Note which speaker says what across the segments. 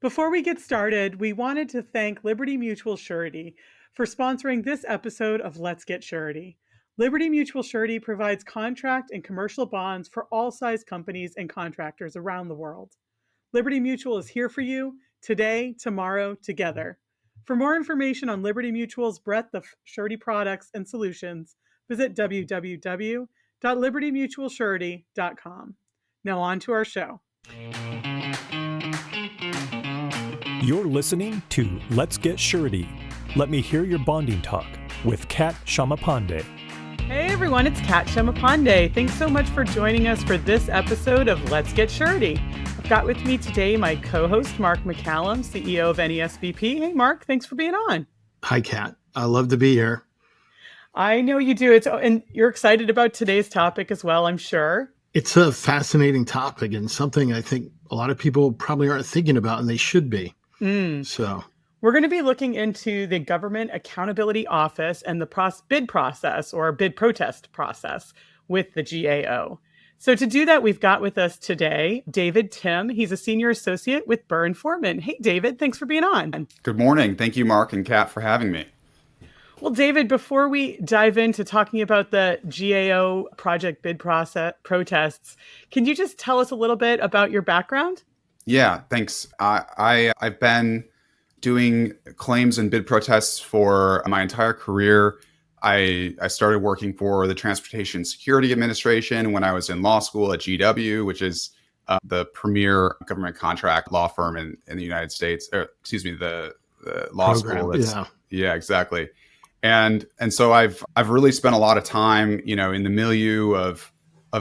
Speaker 1: Before we get started, we wanted to thank Liberty Mutual Surety for sponsoring this episode of Let's Get Surety. Liberty Mutual Surety provides contract and commercial bonds for all size companies and contractors around the world. Liberty Mutual is here for you today, tomorrow, together. For more information on Liberty Mutual's breadth of surety products and solutions, visit www.libertymutualsurety.com. Now on to our show.
Speaker 2: You're listening to Let's Get Surety. Let me hear your bonding talk with Kat Shamapande.
Speaker 1: Hey everyone, it's Kat Shamapande. Thanks so much for joining us for this episode of Let's Get Surety. I've got with me today my co-host, Mark McCallum, CEO of NASBP. Hey Mark, thanks for being on.
Speaker 3: Hi Kat, I love to be here.
Speaker 1: I know you do. And you're excited about today's topic as well, I'm sure.
Speaker 3: It's a fascinating topic and something I think a lot of people probably aren't thinking about, and they should be. So
Speaker 1: we're going to be looking into the Government Accountability Office and the bid process or bid protest process with the GAO. So to do that, we've got with us today David Timm. He's a senior associate with Burr and Forman. Hey, David, thanks for being on.
Speaker 4: Good morning. Thank you, Mark and Kat, for having me.
Speaker 1: Well, David, before we dive into talking about the GAO project bid process protests, can you just tell us a little bit about your background?
Speaker 4: Yeah, thanks. I've been doing claims and bid protests for my entire career. I started working for the Transportation Security Administration when I was in law school at GW, which is the premier government contract law firm in the United States. Or, excuse me, the law
Speaker 3: program,
Speaker 4: school. Yeah, exactly. And so I've really spent a lot of time, in the milieu of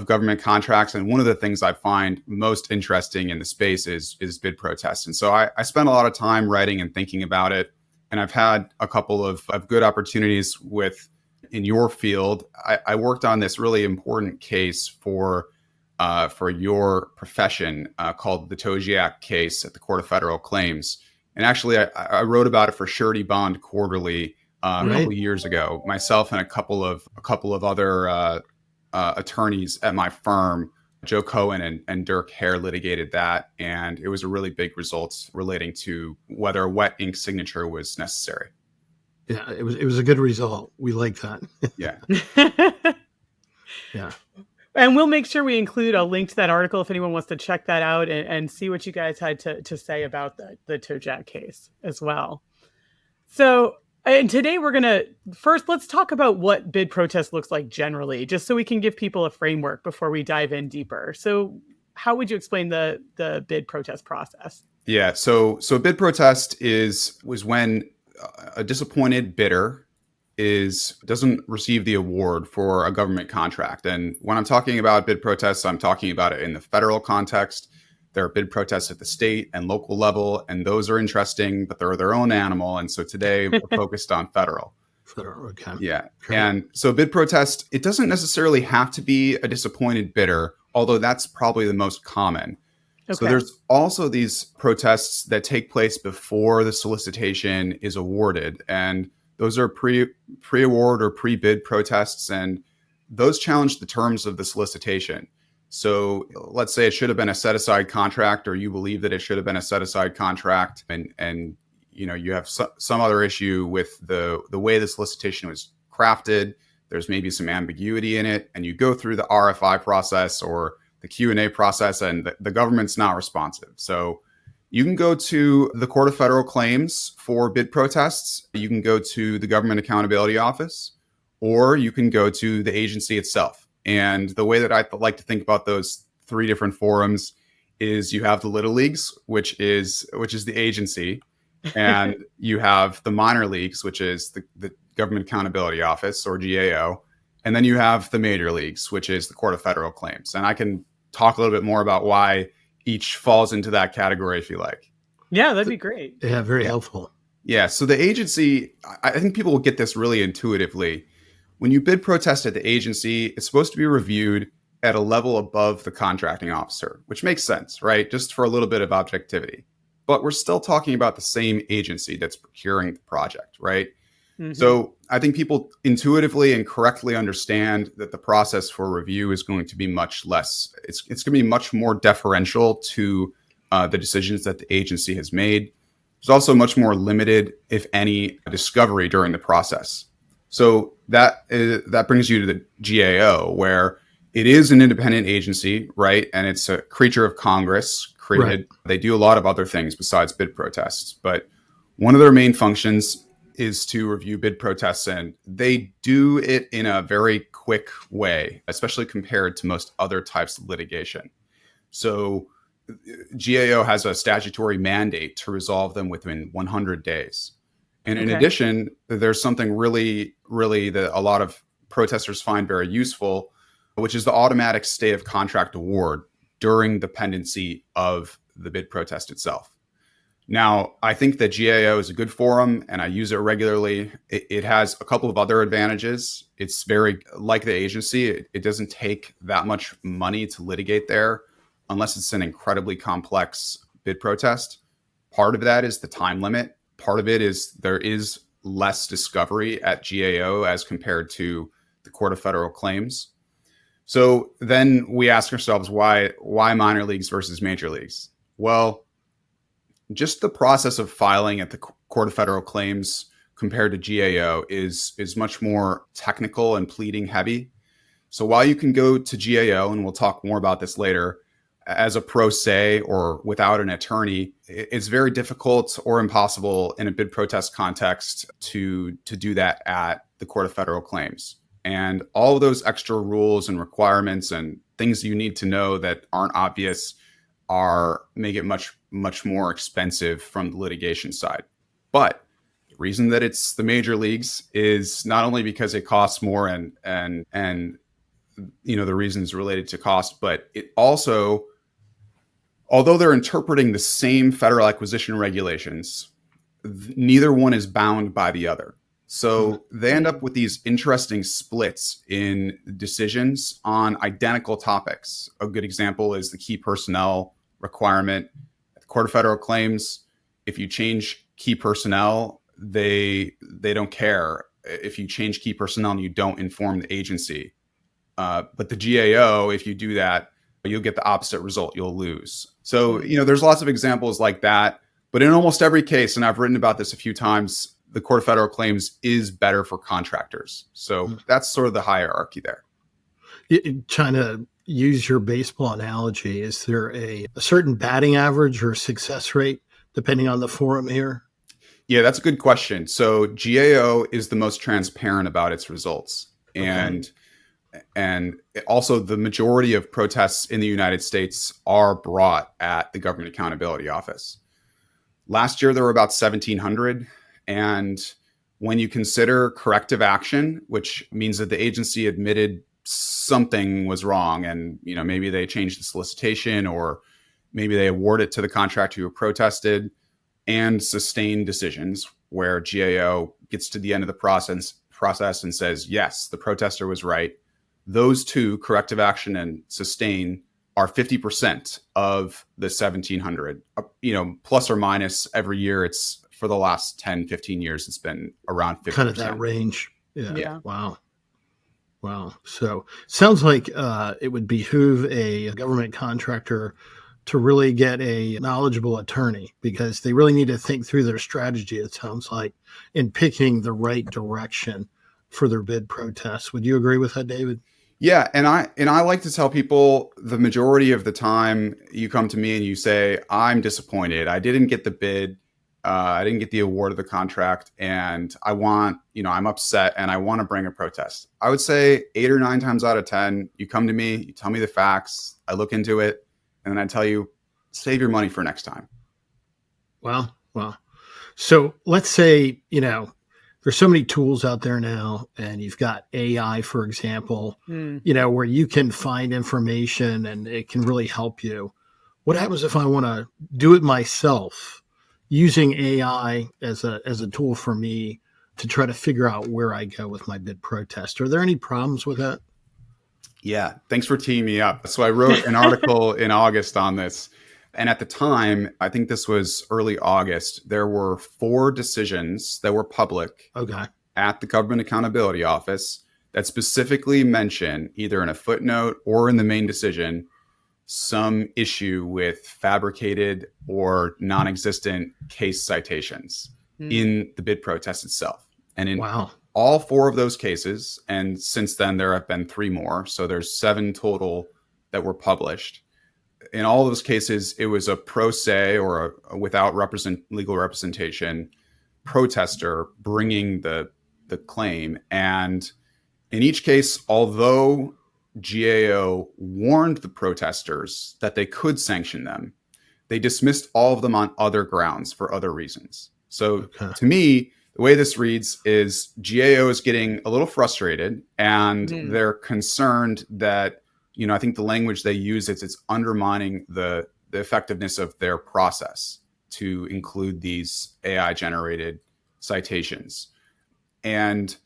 Speaker 4: government contracts. And one of the things I find most interesting in the space is bid protests. And so I spent a lot of time writing and thinking about it. And I've had a couple of good opportunities in your field. I worked on this really important case for your profession called the Tojiak case at the Court of Federal Claims. And actually, I wrote about it for Surety Bond Quarterly a couple of years ago. Myself and a couple of other attorneys at my firm, Joe Cohen and Dirk Hare, litigated that, and it was a really big result relating to whether a wet ink signature was necessary.
Speaker 3: Yeah, it was a good result. We like that.
Speaker 4: Yeah.
Speaker 3: Yeah.
Speaker 1: And we'll make sure we include a link to that article if anyone wants to check that out and see what you guys had to say about the Tojiak case as well. So, and today let's talk about what bid protest looks like generally, just so we can give people a framework before we dive in deeper. So how would you explain the bid protest process?
Speaker 4: Yeah. So bid protest was when a disappointed bidder doesn't receive the award for a government contract. And when I'm talking about bid protests, I'm talking about it in the federal context. There are bid protests at the state and local level, and those are interesting, but they're their own animal. And so today we're focused on federal.
Speaker 3: Federal, okay.
Speaker 4: Yeah.
Speaker 3: Great.
Speaker 4: And so bid protest, it doesn't necessarily have to be a disappointed bidder, although that's probably the most common. Okay. So there's also these protests that take place before the solicitation is awarded. And those are pre-award or pre-bid protests, and those challenge the terms of the solicitation. So let's say it should have been a set-aside contract, or you believe that it should have been a set-aside contract, and you have some other issue with the way the solicitation was crafted. There's maybe some ambiguity in it, and you go through the RFI process or the Q&A process, and the government's not responsive. So you can go to the Court of Federal Claims for bid protests. You can go to the Government Accountability Office, or you can go to the agency itself. And the way that I like to think about those three different forums is you have the Little Leagues, which is the agency, and you have the minor leagues, which is the Government Accountability Office or GAO, and then you have the major leagues, which is the Court of Federal Claims. And I can talk a little bit more about why each falls into that category if you like.
Speaker 1: Yeah, that'd be great.
Speaker 3: Yeah, very helpful.
Speaker 4: Yeah, so the agency, I think people will get this really intuitively. When you bid protest at the agency, it's supposed to be reviewed at a level above the contracting officer, which makes sense, right? Just for a little bit of objectivity. But we're still talking about the same agency that's procuring the project, right? Mm-hmm. So I think people intuitively and correctly understand that the process for review is going to be much less. It's going to be much more deferential to the decisions that the agency has made. There's also much more limited, if any, discovery during the process. So that brings you to the GAO, where it is an independent agency, right? And it's a creature of Congress created. Right. They do a lot of other things besides bid protests. But one of their main functions is to review bid protests. And they do it in a very quick way, especially compared to most other types of litigation. So GAO has a statutory mandate to resolve them within 100 days. And in addition, there's something really that a lot of protesters find very useful, which is the automatic stay of contract award during the pendency of the bid protest itself. Now, I think that GAO is a good forum and I use it regularly. It has a couple of other advantages. It's very like the agency. It doesn't take that much money to litigate there unless it's an incredibly complex bid protest. Part of that is the time limit. Part of it is there is less discovery at GAO as compared to the Court of Federal Claims. So then we ask ourselves, why minor leagues versus major leagues? Well, just the process of filing at the Court of Federal Claims compared to GAO is much more technical and pleading heavy. So while you can go to GAO, and we'll talk more about this later, as a pro se or without an attorney, it's very difficult or impossible in a bid protest context to do that at the Court of Federal Claims. And all of those extra rules and requirements and things you need to know that aren't obvious make it much more expensive from the litigation side. But the reason that it's the major leagues is not only because it costs more and the reasons related to cost, but it also, although they're interpreting the same federal acquisition regulations, neither one is bound by the other. So they end up with these interesting splits in decisions on identical topics. A good example is the key personnel requirement. At the Court of Federal Claims, if you change key personnel, they don't care if you change key personnel and you don't inform the agency. But the GAO, if you do that, you'll get the opposite result. You'll lose. So, there's lots of examples like that. But in almost every case, and I've written about this a few times, the Court of Federal Claims is better for contractors. So that's sort of the hierarchy there.
Speaker 3: Trying to use your baseball analogy, is there a certain batting average or success rate depending on the forum here?
Speaker 4: Yeah, that's a good question. So GAO is the most transparent about its results. And also the majority of protests in the United States are brought at the Government Accountability Office. Last year, there were about 1,700. And when you consider corrective action, which means that the agency admitted something was wrong and, maybe they changed the solicitation or maybe they award it to the contractor who protested, and sustained decisions where GAO gets to the end of the process and says, yes, the protester was right. Those two, corrective action and sustain, are 50% of the 1,700, plus or minus every year. It's for the last 10, 15 years, it's been around 50%.
Speaker 3: Kind of that range. Yeah. Wow. So sounds like it would behoove a government contractor to really get a knowledgeable attorney, because they really need to think through their strategy, it sounds like, in picking the right direction for their bid protests. Would you agree with that, David?
Speaker 4: Yeah, and I like to tell people the majority of the time you come to me and you say, I'm disappointed. I didn't get the bid. I didn't get the award of the contract, and I'm upset and I want to bring a protest. I would say 8 or 9 times out of 10, you come to me, you tell me the facts, I look into it, and then I tell you, save your money for next time.
Speaker 3: Well, so let's say, there's so many tools out there now, and you've got AI, for example, where you can find information and it can really help you. What happens if I want to do it myself, using AI as a tool for me to try to figure out where I go with my bid protest? Are there any problems with that?
Speaker 4: Yeah, thanks for teeing me up. So I wrote an article in August on this. And at the time, I think this was early August, there were 4 decisions that were public at the Government Accountability Office that specifically mention, either in a footnote or in the main decision, some issue with fabricated or non-existent case citations in the bid protest itself. And in all 4 of those cases, and since then there have been 3 more, so there's 7 total that were published. In all those cases, it was a pro se or a without legal representation protester bringing the claim. And in each case, although GAO warned the protesters that they could sanction them, they dismissed all of them on other grounds for other reasons. So to me, the way this reads is GAO is getting a little frustrated, and they're concerned that, I think the language they use is it's undermining the effectiveness of their process to include these AI generated citations. And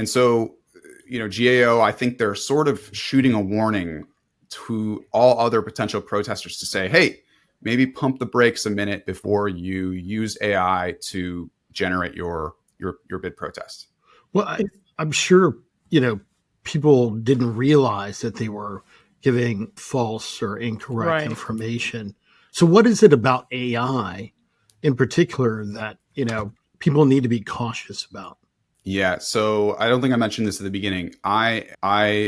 Speaker 4: so, GAO, I think they're sort of shooting a warning to all other potential protesters to say, hey, maybe pump the brakes a minute before you use AI to generate your bid protest.
Speaker 3: Well, I'm sure, people didn't realize that they were giving false or incorrect information. So what is it about AI in particular that, people need to be cautious about?
Speaker 4: Yeah, so I don't think I mentioned this at the beginning. I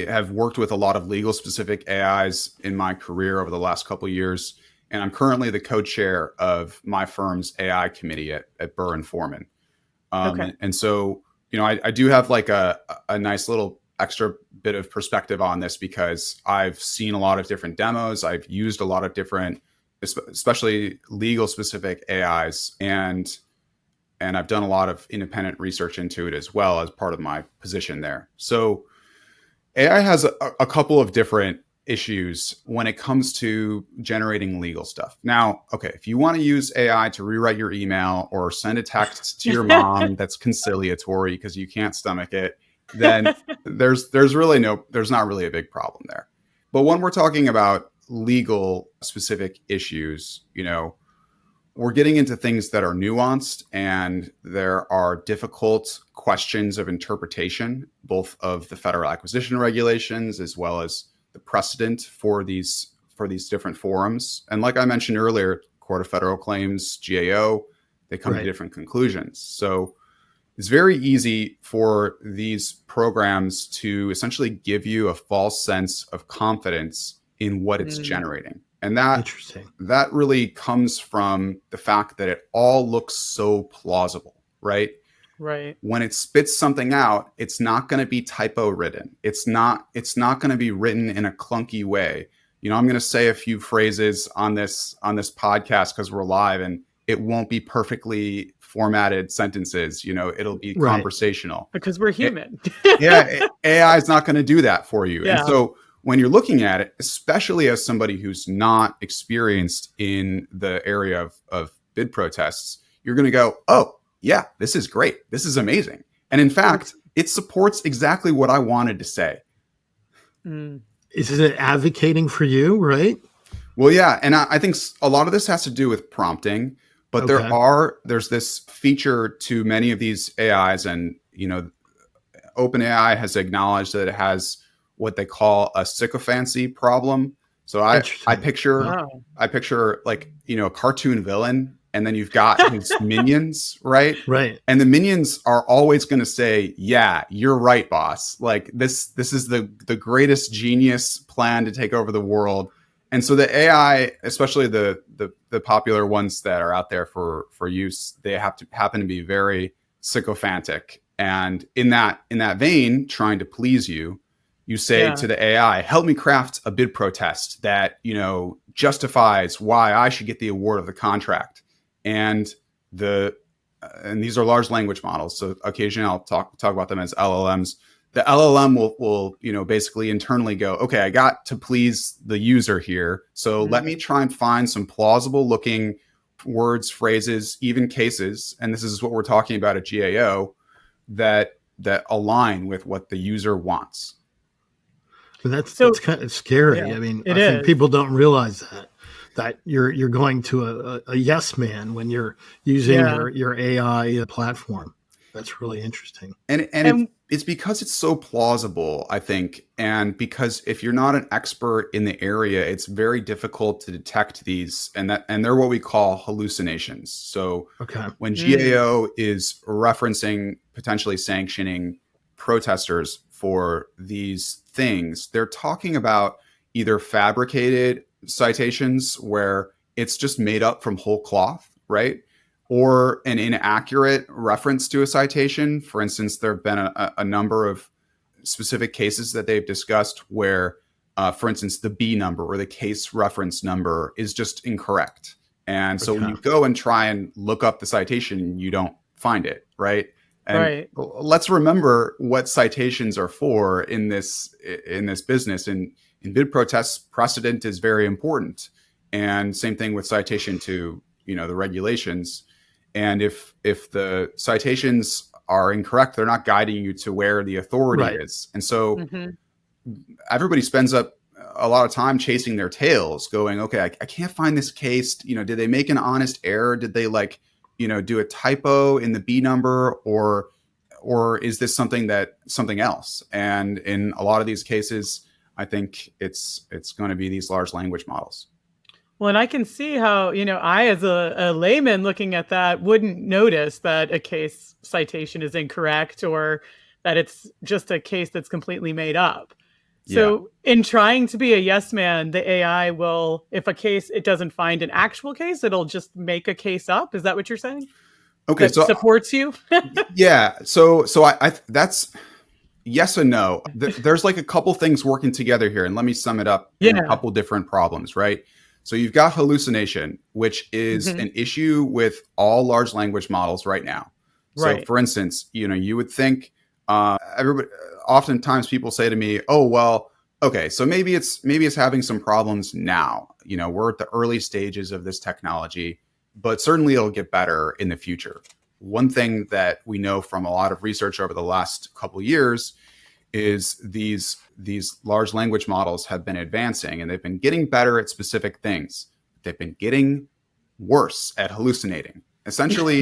Speaker 4: have worked with a lot of legal specific AIs in my career over the last couple of years, and I'm currently the co-chair of my firm's AI committee at Burr and Forman. And so, I do have like a nice little extra bit of perspective on this because I've seen a lot of different demos. I've used a lot of different, especially legal specific AIs, and I've done a lot of independent research into it as well as part of my position there. So AI has a couple of different issues when it comes to generating legal stuff. Now, okay, if you want to use AI to rewrite your email or send a text to your mom that's conciliatory because you can't stomach it, then there's not really a big problem there. But when we're talking about legal specific issues, we're getting into things that are nuanced, and there are difficult questions of interpretation, both of the federal acquisition regulations as well as the precedent for these different forums. And like I mentioned earlier, Court of Federal Claims, GAO, they come to different conclusions. So it's very easy for these programs to essentially give you a false sense of confidence in what it's generating. And that really comes from the fact that it all looks so plausible, right?
Speaker 1: Right.
Speaker 4: When it spits something out, it's not going to be typo written. It's not going to be written in a clunky way. I'm going to say a few phrases on this podcast because we're live, and it won't be perfectly formatted sentences. It'll be conversational
Speaker 1: because we're human.
Speaker 4: AI is not going to do that for you.
Speaker 1: Yeah.
Speaker 4: And so when you're looking at it, especially as somebody who's not experienced in the area of bid protests, you're going to go, oh, yeah, this is great. This is amazing. And in fact, it supports exactly what I wanted to say.
Speaker 3: Is it advocating for you, right?
Speaker 4: Well, yeah. And I think a lot of this has to do with prompting, but there's this feature to many of these AIs, and, OpenAI has acknowledged that it has what they call a sycophancy problem. So I picture like, a cartoon villain, and then you've got his minions, right?
Speaker 3: Right.
Speaker 4: And the minions are always going to say, yeah, you're right, boss. Like this is the greatest genius plan to take over the world. And so the AI, especially the popular ones that are out there for use, they happen to be very sycophantic. And in that vein, trying to please you, you say to the AI, help me craft a bid protest that, justifies why I should get the award of the contract. And these are large language models. So occasionally I'll talk about them as LLMs. The LLM will basically internally go, okay, I got to please the user here. So let me try and find some plausible looking words, phrases, even cases. And this is what we're talking about at GAO that align with what the user wants.
Speaker 3: That's kind of scary. Yeah, I mean, I think people don't realize that you're going to a yes man when you're using your AI platform. That's really interesting.
Speaker 4: And
Speaker 1: And
Speaker 4: it's because it's so plausible, I think, and because if you're not an expert in the area, it's very difficult to detect these, and they're what we call hallucinations. So
Speaker 3: Okay.
Speaker 4: when GAO is referencing potentially sanctioning protesters for these things, they're talking about either fabricated citations where it's just made up from whole cloth, right? Or an inaccurate reference to a citation. For instance, there have been a number of specific cases that they've discussed where, for instance, the B number or the case reference number is just incorrect. And so when you go and try and look up the citation, you don't find it, right? And let's remember what citations are for in this business. And in bid protests, precedent is very important. And same thing with citation to, the regulations. And if the citations are incorrect, they're not guiding you to where the authority is. And so everybody spends up a lot of time chasing their tails going, okay, I can't find this case. Did they make an honest error? Did they do a typo in the B number, or is this something else? And in a lot of these cases, I think it's going to be these large language models.
Speaker 1: Well, and I can see how, I as a layman looking at that wouldn't notice that a case citation is incorrect or that it's just a case that's completely made up. So in trying to be a yes man, the AI will, if it doesn't find an actual case, it'll just make a case up. Is that what you're saying?
Speaker 4: Okay.
Speaker 1: That supports you?
Speaker 4: Yeah. So I that's yes and no. There's like a couple things working together here, and let me sum it up in a couple different problems, right? So you've got hallucination, which is an issue with all large language models right now. So for instance, you would think everybody, oftentimes people say to me, oh, well, okay, so maybe it's having some problems now. We're at the early stages of this technology, but certainly it'll get better in the future. One thing that we know from a lot of research over the last couple of years is these large language models have been advancing and they've been getting better at specific things. They've been getting worse at hallucinating. Essentially,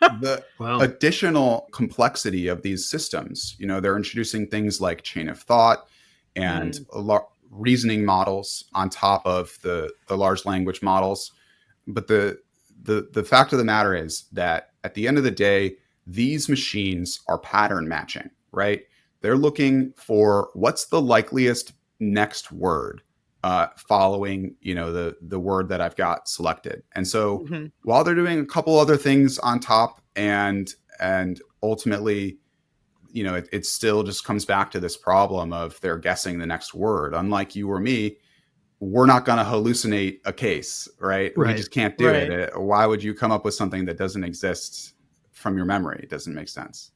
Speaker 4: the additional complexity of these systems, they're introducing things like chain of thought and reasoning models on top of the large language models. But the fact of the matter is that at the end of the day, these machines are pattern matching, right? They're looking for what's the likeliest next word following, the word that I've got selected. And so while they're doing a couple other things on top and ultimately, it still just comes back to this problem of they're guessing the next word. Unlike you or me, we're not going to hallucinate a case, right? We just can't do it. Why would you come up with something that doesn't exist from your memory? It doesn't make sense.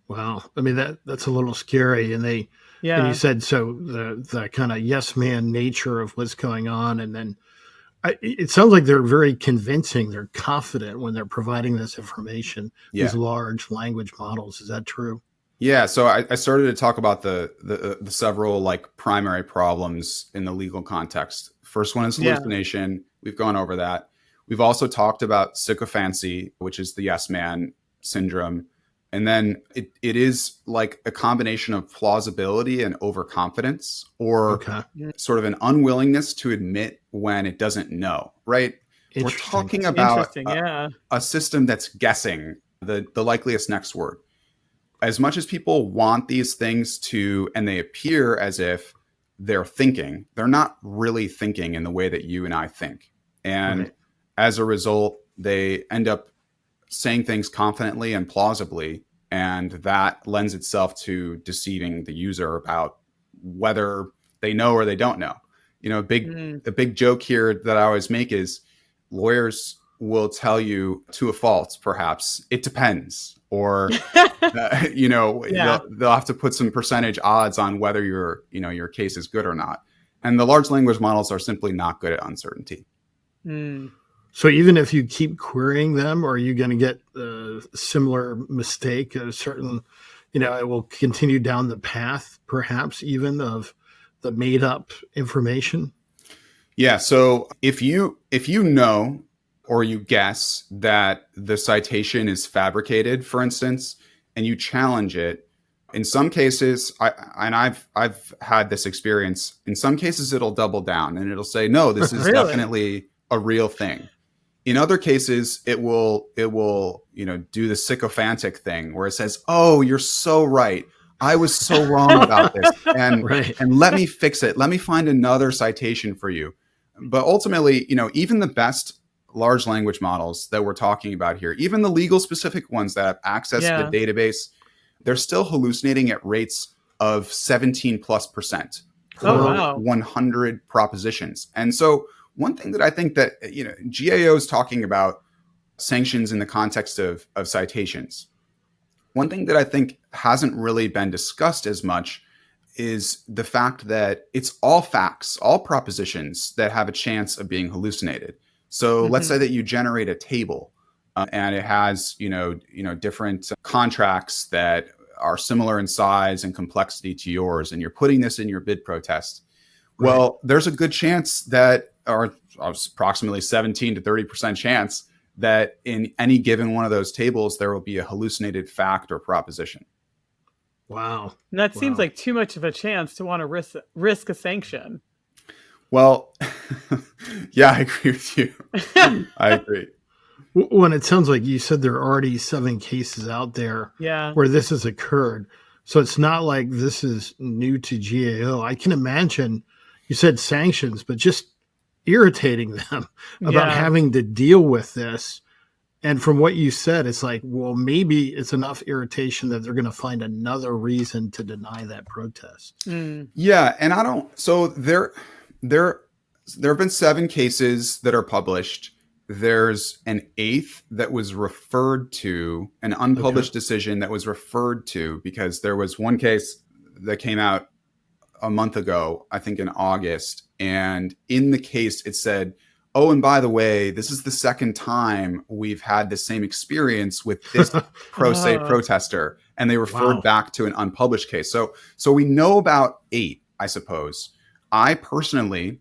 Speaker 3: Wow. I mean, that's a little scary. And and you said, so the kind of yes man nature of what's going on. And then it sounds like they're very convincing. They're confident when they're providing this information, these large language models. Is that true?
Speaker 4: Yeah. So I started to talk about the several primary problems in the legal context. First one is hallucination. Yeah. We've gone over that. We've also talked about sycophancy, which is the yes man syndrome. And then it is like a combination of plausibility and overconfidence, or sort of an unwillingness to admit when it doesn't know, right? We're talking about a system that's guessing the likeliest next word. As much as people want these things and they appear as if they're thinking, they're not really thinking in the way that you and I think. And as a result, they end up saying things confidently and plausibly, and that lends itself to deceiving the user about whether they know or they don't know. A big joke here that I always make is lawyers will tell you to a fault, perhaps, it depends, or they'll have to put some percentage odds on whether your case is good or not. And the large language models are simply not good at uncertainty.
Speaker 3: So even if you keep querying them, are you going to get a similar mistake? A certain, it will continue down the path, perhaps even of the made up information.
Speaker 4: Yeah. So if you know or you guess that the citation is fabricated, for instance, and you challenge it. In some cases, I've had this experience. In some cases, it'll double down and it'll say, no, this is
Speaker 1: Really?
Speaker 4: definitely a real thing. In other cases, it will do the sycophantic thing where it says, oh, you're so right. I was so wrong about this. And let me fix it. Let me find another citation for you. But ultimately, even the best large language models that we're talking about here, even the legal specific ones that have access to the database, they're still hallucinating at rates of 17+% per 100 propositions. And so one thing that I think that, GAO is talking about sanctions in the context of citations. One thing that I think hasn't really been discussed as much is the fact that it's all facts, all propositions that have a chance of being hallucinated. So let's say that you generate a table and it has, different contracts that are similar in size and complexity to yours, and you're putting this in your bid protest. Well, there's a good chance that, or approximately 17 to 30% chance that in any given one of those tables, there will be a hallucinated fact or proposition.
Speaker 3: Wow.
Speaker 1: And that seems like too much of a chance to want to risk a sanction.
Speaker 4: Well, yeah, I agree with you. I agree.
Speaker 3: When it sounds like you said there are already 7 cases out there where this has occurred. So it's not like this is new to GAO. I can imagine you said sanctions, but just irritating them about having to deal with this. And from what you said, it's like, well, maybe it's enough irritation that they're going to find another reason to deny that protest.
Speaker 4: Yeah. And so there have been 7 cases that are published. There's an 8th that was referred to, an unpublished decision that was referred to, because there was one case that came out a month ago, I think in August. And in the case, it said, oh, and by the way, this is the second time we've had the same experience with this pro se protester. And they referred back to an unpublished case. So we know about 8, I suppose. I personally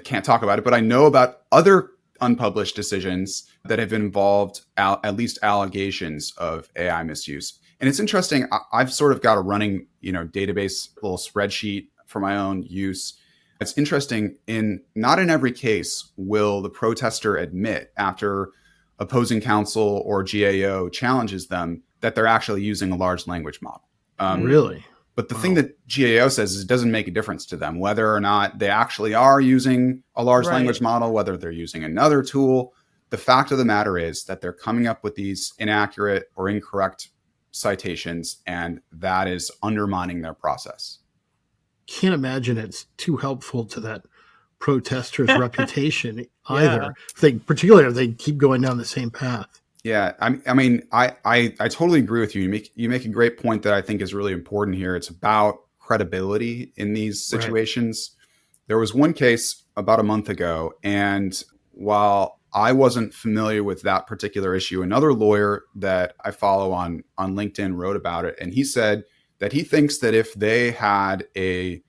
Speaker 4: can't talk about it, but I know about other unpublished decisions that have involved at least allegations of AI misuse. And it's interesting. I've sort of got a running, database, little spreadsheet for my own use. It's interesting, not in every case will the protester admit after opposing counsel or GAO challenges them that they're actually using a large language model.
Speaker 3: Really?
Speaker 4: But the thing that GAO says is it doesn't make a difference to them whether or not they actually are using a large language model, whether they're using another tool. The fact of the matter is that they're coming up with these inaccurate or incorrect citations, and that is undermining their process.
Speaker 3: Can't imagine it's too helpful to that protester's reputation either. Particularly if they keep going down the same path.
Speaker 4: Yeah, I mean, I totally agree with you. You make a great point that I think is really important here. It's about credibility in these situations. There was one case about a month ago, and while I wasn't familiar with that particular issue, another lawyer that I follow on LinkedIn wrote about it, and he said that he thinks that if they had a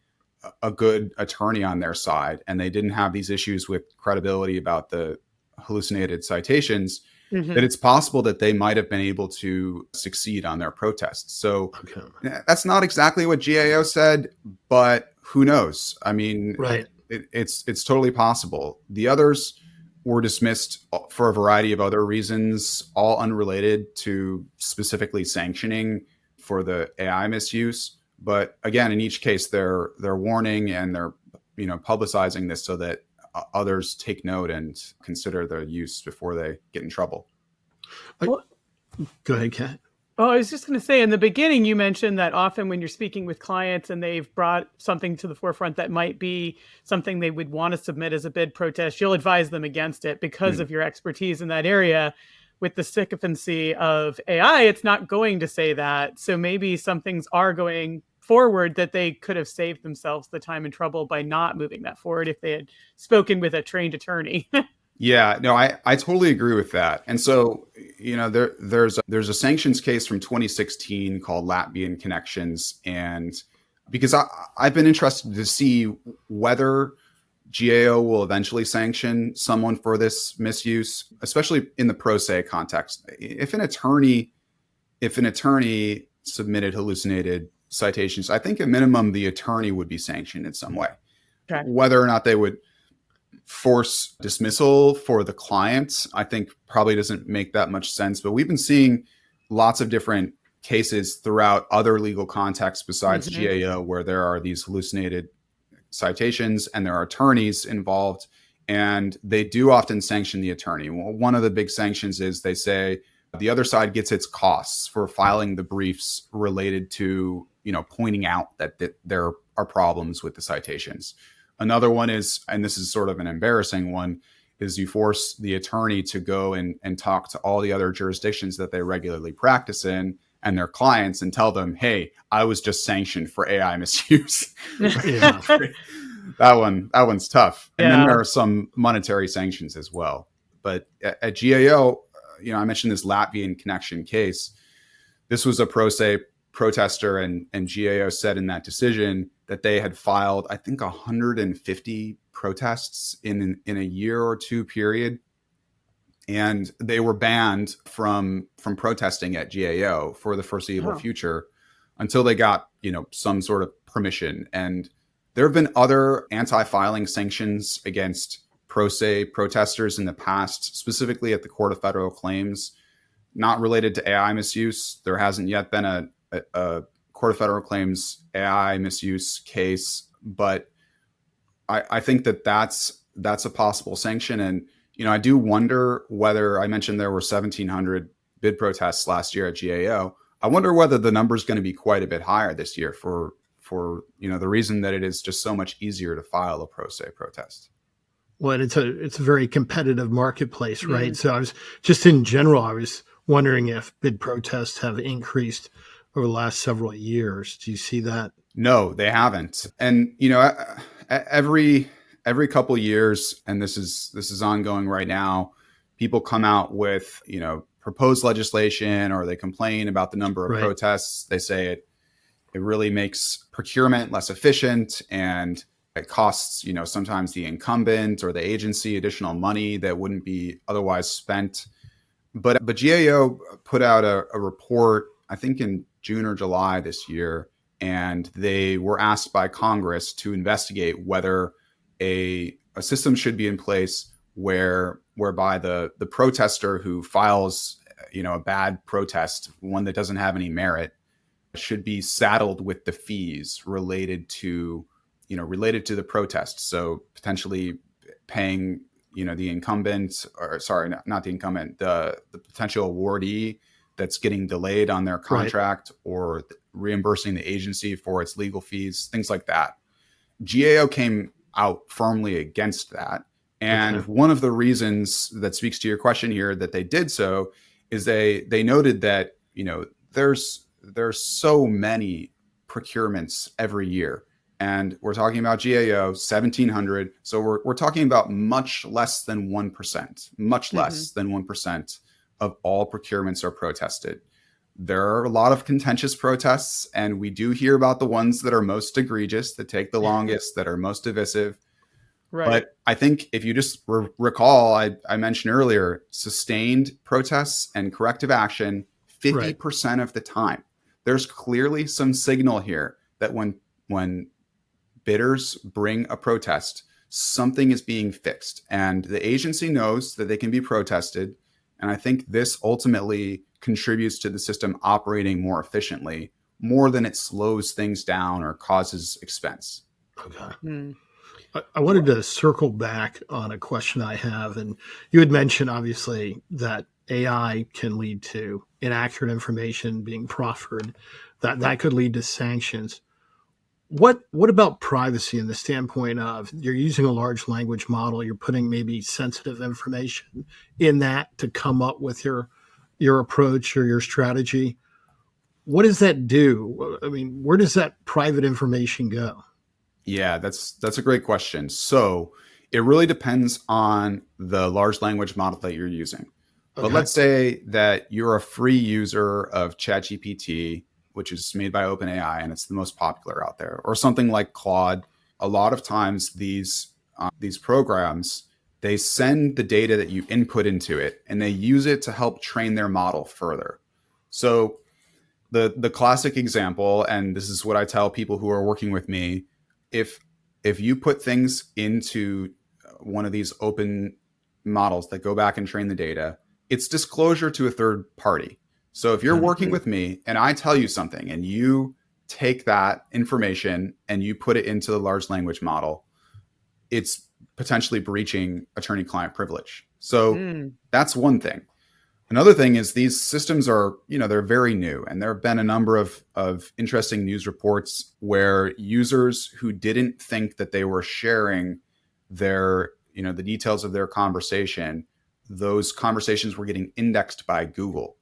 Speaker 4: good attorney on their side and they didn't have these issues with credibility about the hallucinated citations, that it's possible that they might have been able to succeed on their protests. So that's not exactly what GAO said, but who knows? I mean, it's totally possible. The others were dismissed for a variety of other reasons, all unrelated to specifically sanctioning for the AI misuse. But again, in each case, they're warning and they're publicizing this so that others take note and consider their use before they get in trouble.
Speaker 3: Go ahead, Kat.
Speaker 1: Oh, I was just going to say, in the beginning, you mentioned that often when you're speaking with clients and they've brought something to the forefront that might be something they would want to submit as a bid protest, you'll advise them against it because of your expertise in that area. With the sycophancy of AI, it's not going to say that. So maybe some things are going forward that they could have saved themselves the time and trouble by not moving that forward if they had spoken with a trained attorney.
Speaker 4: Yeah, no, I totally agree with that. And so, there's a sanctions case from 2016 called Latvian Connections. And because I've been interested to see whether GAO will eventually sanction someone for this misuse, especially in the pro se context. If an attorney submitted hallucinated citations, I think at minimum the attorney would be sanctioned in some way.
Speaker 1: Okay.
Speaker 4: Whether or not they would force dismissal for the client, I think probably doesn't make that much sense. But we've been seeing lots of different cases throughout other legal contexts besides GAO where there are these hallucinated citations and there are attorneys involved, and they do often sanction the attorney. Well, one of the big sanctions is they say the other side gets its costs for filing the briefs related to, pointing out that there are problems with the citations. Another one is, and this is sort of an embarrassing one, is you force the attorney to go and talk to all the other jurisdictions that they regularly practice in and their clients and tell them, hey, I was just sanctioned for AI misuse. That one's tough. And then there are some monetary sanctions as well. But at GAO, I mentioned this Latvian connection case. This was a pro se protester, and GAO said in that decision that they had filed, I think, 150 protests in a year or two period. And they were banned from protesting at GAO for the foreseeable future until they got, some sort of permission. And there have been other anti-filing sanctions against pro se protesters in the past, specifically at the Court of Federal Claims, not related to AI misuse. There hasn't yet been a Court of Federal Claims AI misuse case, but I think that's a possible sanction. And I do wonder whether, I mentioned there were 1,700 bid protests last year at GAO. I wonder whether the number is going to be quite a bit higher this year for the reason that it is just so much easier to file a pro se protest.
Speaker 3: Well, it's a very competitive marketplace, right? So I was just in general, I was wondering if bid protests have increased over the last several years. Do you see that? No,
Speaker 4: they haven't. And every couple of years, and this is ongoing right now, people come out with proposed legislation, or they complain about the number of protests. They say it really makes procurement less efficient, and it costs sometimes the incumbent or the agency additional money that wouldn't be otherwise spent. But GAO put out a report, I think in June or July this year, and they were asked by Congress to investigate whether a system should be in place whereby the protester who files a bad protest, one that doesn't have any merit, should be saddled with the fees related to the protest. So potentially paying the incumbent, or sorry, not the incumbent, the potential awardee that's getting delayed on their contract, or reimbursing the agency for its legal fees, things like that. GAO came out firmly against that. And one of the reasons that speaks to your question here that they did so is they noted that, there's so many procurements every year. And we're talking about GAO, 1,700. So we're talking about much less than 1%, of all procurements are protested. There are a lot of contentious protests, and we do hear about the ones that are most egregious, that take the longest, that are most divisive. Right. But I think if you just recall, I mentioned earlier, sustained protests and corrective action, 50% of the time. There's clearly some signal here that when bidders bring a protest, something is being fixed, and the agency knows that they can be protested. And I think this ultimately contributes to the system operating more efficiently, more than it slows things down or causes expense.
Speaker 3: Okay. I wanted to circle back on a question I have. And you had mentioned, obviously, that AI can lead to inaccurate information being proffered, that could lead to sanctions. What about privacy in the standpoint of you're using a large language model, you're putting maybe sensitive information in that to come up with your approach or your strategy? What does that do? I mean, where does that private information go?
Speaker 4: Yeah, that's a great question. So it really depends on the large language model that you're using. But let's say that you're a free user of ChatGPT, which is made by OpenAI, and it's the most popular out there, or something like Claude. A lot of times these these programs, they send the data that you input into it and they use it to help train their model further. So the classic example, and this is what I tell people who are working with me, if you put things into one of these open models that go back and train the data, it's disclosure to a third party. So if you're working with me and I tell you something and you take that information and you put it into the large language model, it's potentially breaching attorney-client privilege. So that's one thing. Another thing is these systems are, they're very new, and there have been a number of interesting news reports where users who didn't think that they were sharing their, the details of their conversation, those conversations were getting indexed by Google.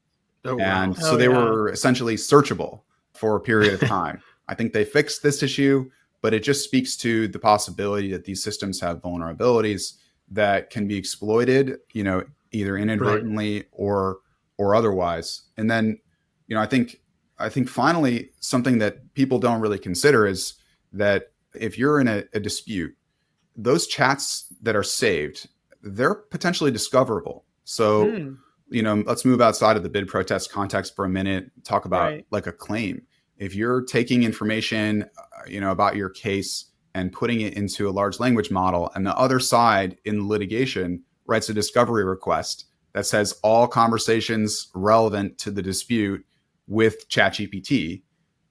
Speaker 3: Oh,
Speaker 4: and
Speaker 3: wow.
Speaker 4: so they were essentially searchable for a period of time. I think they fixed this issue, but it just speaks to the possibility that these systems have vulnerabilities that can be exploited, either inadvertently or otherwise. And then, I think finally something that people don't really consider is that if you're in a dispute, those chats that are saved, they're potentially discoverable. So, let's move outside of the bid protest context for a minute, talk about like a claim. If you're taking information, about your case and putting it into a large language model, and the other side in litigation writes a discovery request that says all conversations relevant to the dispute with ChatGPT,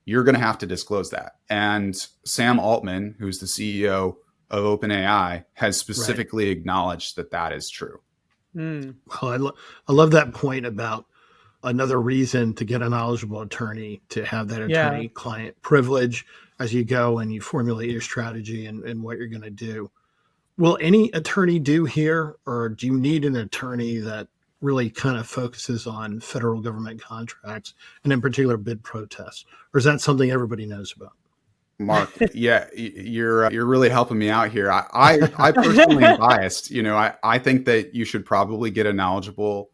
Speaker 4: you're going to have to disclose that. And Sam Altman, who's the CEO of OpenAI, has specifically acknowledged that that is true.
Speaker 3: Well, I love that point about another reason to get a knowledgeable attorney, to have that attorney-client privilege as you go and you formulate your strategy and what you're going to do. Will any attorney do here, or do you need an attorney that really kind of focuses on federal government contracts and in particular bid protests? Or is that something everybody knows about?
Speaker 4: Mark, yeah, you're really helping me out here. I personally am biased. I think that you should probably get a knowledgeable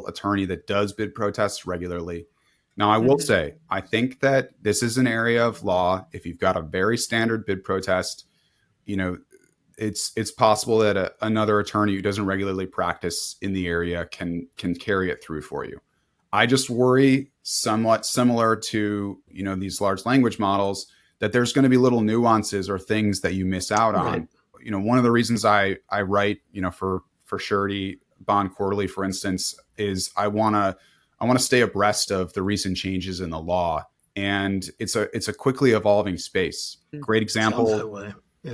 Speaker 4: attorney that does bid protests regularly. Now, I will say, I think that this is an area of law. If you've got a very standard bid protest, it's possible that another attorney who doesn't regularly practice in the area can carry it through for you. I just worry, somewhat similar to, these large language models, that there's going to be little nuances or things that you miss out on. One of the reasons I write, for Surety Bond Quarterly, for instance, is I want to stay abreast of the recent changes in the law. And it's a quickly evolving space. Great example,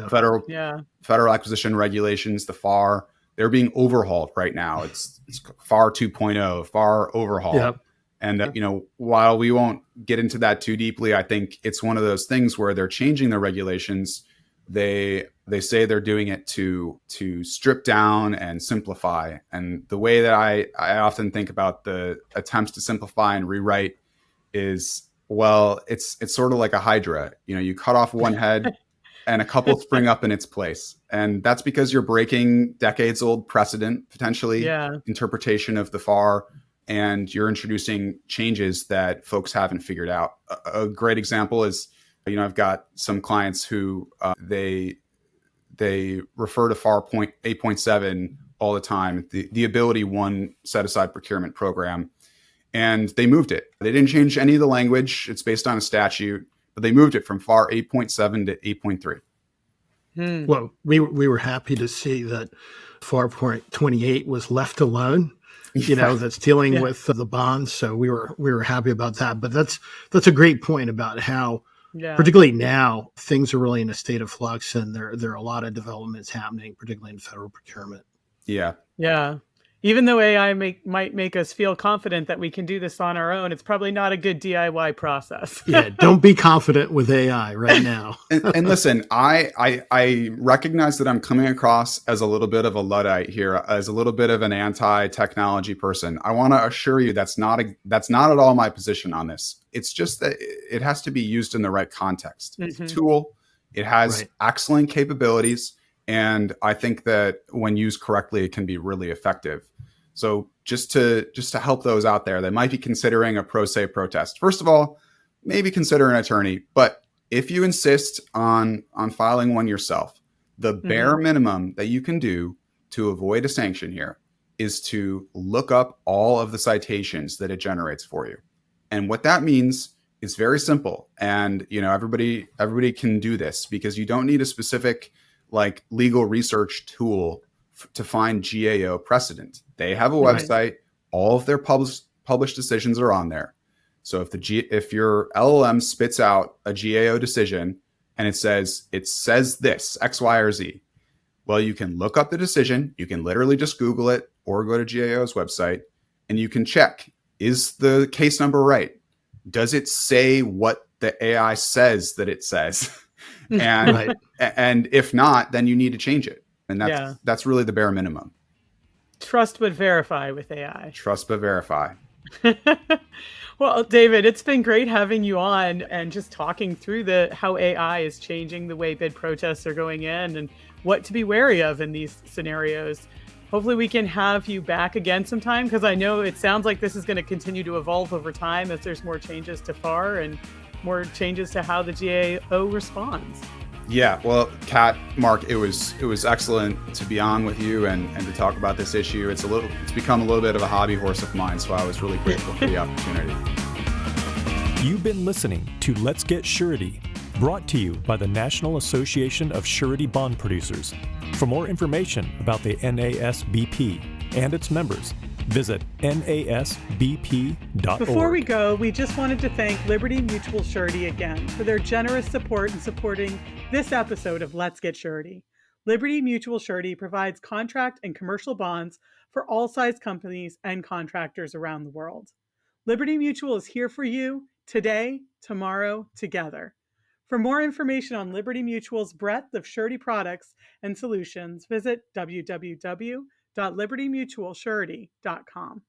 Speaker 4: federal acquisition regulations, the FAR, they're being overhauled right now. It's FAR 2.0, FAR overhaul. Yep. And, while we won't get into that too deeply, I think it's one of those things where they're changing the regulations. They say they're doing it to strip down and simplify. And the way that I often think about the attempts to simplify and rewrite is, well, it's sort of like a hydra. You cut off one head and a couple spring up in its place. And that's because you're breaking decades old precedent, potentially interpretation of the FAR, and you're introducing changes that folks haven't figured out. A great example is, I've got some clients who they refer to FAR 8.7 all the time, the Ability One set-aside procurement program, and they moved it. They didn't change any of the language. It's based on a statute, but they moved it from FAR 8.7 to 8.3.
Speaker 3: Well, we were happy to see that FAR 28 was left alone. That's dealing with the bonds. So we were happy about that. But that's a great point about how, particularly now, things are really in a state of flux, and there are a lot of developments happening, particularly in federal procurement.
Speaker 1: Yeah. Even though AI might make us feel confident that we can do this on our own, it's probably not a good DIY process.
Speaker 3: Don't be confident with AI right now.
Speaker 4: and listen, I recognize that I'm coming across as a little bit of a Luddite here, as a little bit of an anti-technology person. I want to assure you that's not at all my position on this. It's just that it has to be used in the right context. It's a tool. It has excellent capabilities. And I think that when used correctly, it can be really effective. So just to help those out there that might be considering a pro se protest, first of all, maybe consider an attorney. But if you insist on filing one yourself, The bare minimum that you can do to avoid a sanction here is to look up all of the citations that it generates for you. And what that means is very simple. And, everybody can do this, because you don't need a specific like legal research tool to find GAO precedent. They have a website. All of their published decisions are on there. So if your LLM spits out a GAO decision and it says this X, Y, or Z, well, you can look up the decision. You can literally just Google it or go to GAO's website, and you can check, is the case number right? Does it say what the AI says that it says? And and if not, then you need to change it. And that's really the bare minimum.
Speaker 1: Trust but verify with AI.
Speaker 4: Trust but verify.
Speaker 1: Well, David, it's been great having you on and just talking through how AI is changing the way bid protests are going in and what to be wary of in these scenarios. Hopefully we can have you back again sometime, because I know it sounds like this is going to continue to evolve over time as there's more changes to FAR and more changes to how the GAO responds.
Speaker 4: Yeah, well, Kat, Mark, it was excellent to be on with you and to talk about this issue. It's become a little bit of a hobby horse of mine, so I was really grateful for the opportunity.
Speaker 2: You've been listening to Let's Get Surety, brought to you by the National Association of Surety Bond Producers. For more information about the NASBP and its members, visit nasbp.org.
Speaker 1: Before we go, we just wanted to thank Liberty Mutual Surety again for their generous support in supporting this episode of Let's Get Surety. Liberty Mutual Surety provides contract and commercial bonds for all size companies and contractors around the world. Liberty Mutual is here for you today, tomorrow, together. For more information on Liberty Mutual's breadth of surety products and solutions, visit www.libertymutualsurety.com.